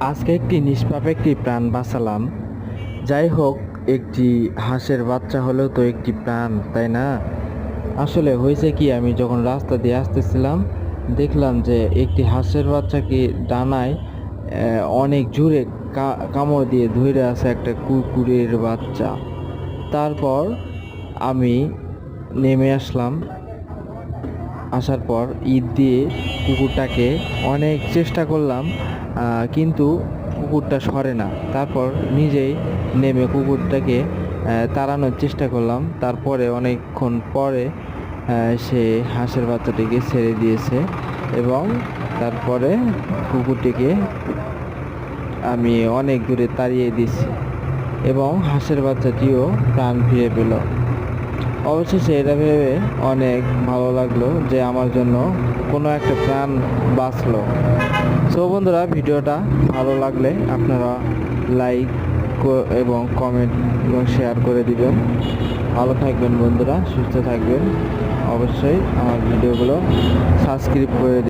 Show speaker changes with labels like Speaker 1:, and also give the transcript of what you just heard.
Speaker 1: আজকে একটি নিষ্পাপ একটি প্রাণ বাঁচালাম। যাই হোক, একটি হাঁসের বাচ্চা হলেও তো একটি প্রাণ, তাই না? আসলে হয়েছে কি, আমি যখন রাস্তা দিয়ে আসতেছিলাম দেখলাম যে একটি হাঁসের বাচ্চাকে ডানায় অনেক জোরে কামড় দিয়ে ধরে আছে একটা কুকুরের বাচ্চা। তারপর আমি নেমে আসলাম। আসার পর ঈদ দিয়ে কুকুরটাকে অনেক চেষ্টা করলাম, কিন্তু কুকুরটা সরে না। তারপর নিজেই নেমে কুকুরটাকে তাড়ানোর চেষ্টা করলাম। তারপরে অনেকক্ষণ পরে সে হাঁসের বাচ্চাটিকে ছেড়ে দিয়েছে এবং তারপরে কুকুরটিকে আমি অনেক দূরে তাড়িয়ে দিয়েছি এবং হাঁসের বাচ্চাটিও প্রাণ ফিরে পেল। অবশেষে এটা ভেবে অনেক ভালো লাগলো যে আমার জন্য কোনো একটা প্রাণ বাঁচলো। সো বন্ধুরা, ভিডিওটা ভালো লাগলে আপনারা লাইক এবং কমেন্ট এবং শেয়ার করে দিবেন। ভালো থাকবেন বন্ধুরা, সুস্থ থাকবেন। অবশ্যই আমার ভিডিওগুলো সাবস্ক্রাইব করে